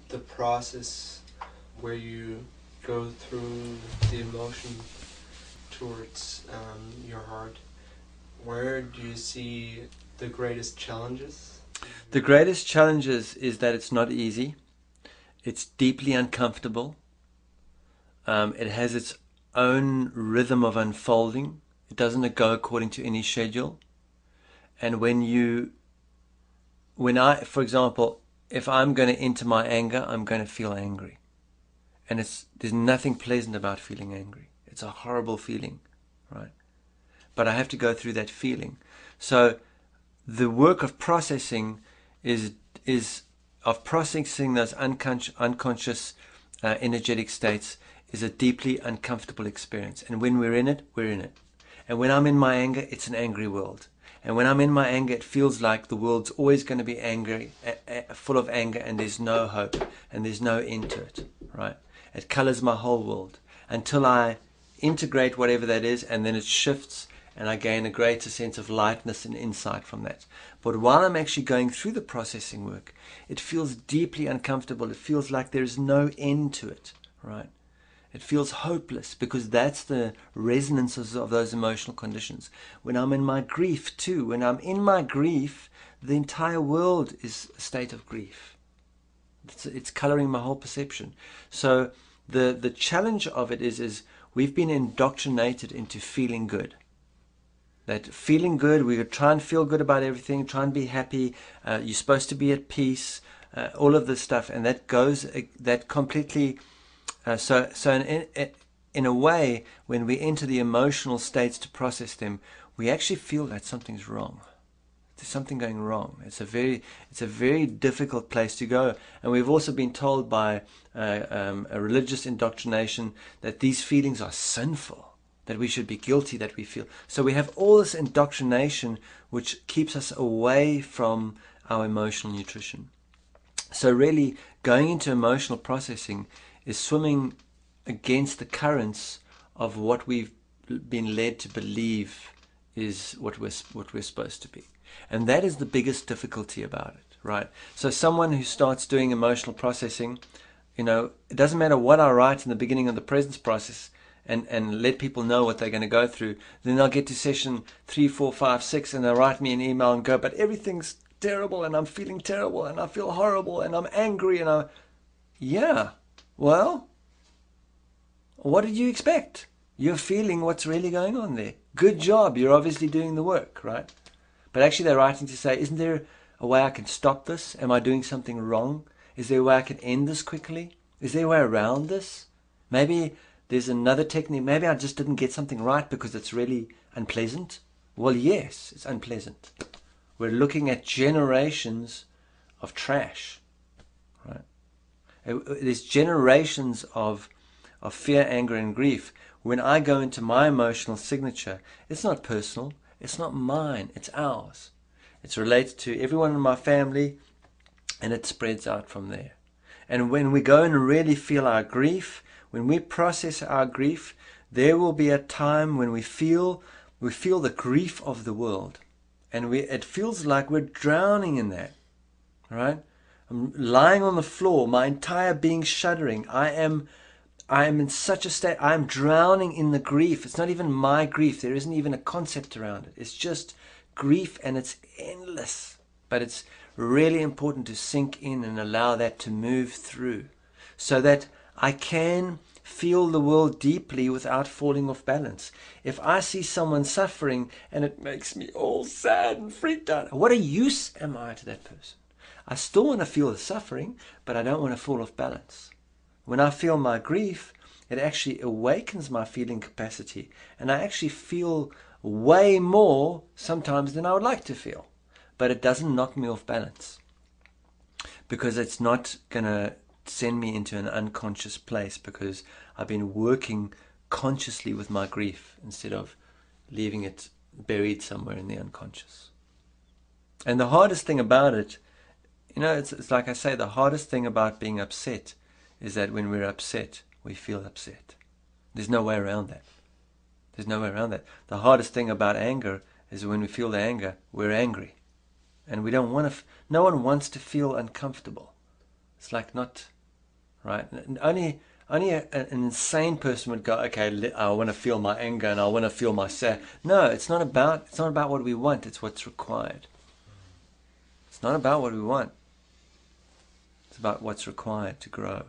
the process where you go through the emotion towards your heart, where do you see the greatest challenges? The greatest challenges is that it's not easy. It's deeply uncomfortable. It has its own rhythm of unfolding. It doesn't go according to any schedule. And for example, if I'm going to enter my anger, I'm going to feel angry. And there's nothing pleasant about feeling angry. It's a horrible feeling, right? But I have to go through that feeling. So the work of processing is of processing those unconscious energetic states is a deeply uncomfortable experience. And when we're in it, we're in it. And when I'm in my anger, it's an angry world. And when I'm in my anger, it feels like the world's always going to be angry, full of anger, and there's no hope, and there's no end to it, right? It colors my whole world until I integrate whatever that is, and then it shifts, and I gain a greater sense of lightness and insight from that. But while I'm actually going through the processing work, it feels deeply uncomfortable. It feels like there's no end to it, right? It feels hopeless, because that's the resonances of those emotional conditions. When I'm in my grief too, when I'm in my grief, the entire world is a state of grief. It's coloring my whole perception. So the challenge of it is we've been indoctrinated into feeling good. That feeling good, we try and feel good about everything, try and be happy, you're supposed to be at peace, all of this stuff, and that completely... So in a way, when we enter the emotional states to process them, we actually feel that something's wrong. There's something going wrong. It's a very difficult place to go. And we've also been told by a religious indoctrination that these feelings are sinful, that we should be guilty, that we feel. So we have all this indoctrination which keeps us away from our emotional nutrition. So really, going into emotional processing is swimming against the currents of what we've been led to believe is what we're supposed to be. And that is the biggest difficulty about it, right? So someone who starts doing emotional processing, it doesn't matter what I write in the beginning of the presence process and let people know what they're going to go through, then they'll get to session 3, 4, 5, 6, and they'll write me an email and go, but everything's terrible, and I'm feeling terrible, and I feel horrible, and I'm angry, and yeah. Well, what did you expect? You're feeling what's really going on there. Good job. You're obviously doing the work, right? But actually they're writing to say, isn't there a way I can stop this? Am I doing something wrong? Is there a way I can end this quickly? Is there a way around this? Maybe there's another technique. Maybe I just didn't get something right because it's really unpleasant. Well, yes, it's unpleasant. We're looking at generations of trash, right? There's generations of fear, anger, and grief. When I go into my emotional signature, it's not personal. It's not mine. It's ours. It's related to everyone in my family, and it spreads out from there. And when we go and really feel our grief, when we process our grief, there will be a time when we feel the grief of the world, and it feels like we're drowning in that, right? I'm lying on the floor, my entire being shuddering. I am in such a state, I am drowning in the grief. It's not even my grief. There isn't even a concept around it. It's just grief, and it's endless. But it's really important to sink in and allow that to move through, so that I can feel the world deeply without falling off balance. If I see someone suffering and it makes me all sad and freaked out, what a use am I to that person? I still want to feel the suffering, but I don't want to fall off balance. When I feel my grief, it actually awakens my feeling capacity, and I actually feel way more sometimes than I would like to feel. But it doesn't knock me off balance, because it's not going to send me into an unconscious place, because I've been working consciously with my grief instead of leaving it buried somewhere in the unconscious. And the hardest thing about it, it's like I say, the hardest thing about being upset is that when we're upset, we feel upset. There's no way around that. There's no way around that. The hardest thing about anger is when we feel the anger, we're angry. And we don't want to, no one wants to feel uncomfortable. It's like not right? And only an insane person would go, okay, I want to feel my anger and I want to feel my sad. No, it's not about what we want. It's what's required. It's not about what we want. It's about what's required to grow.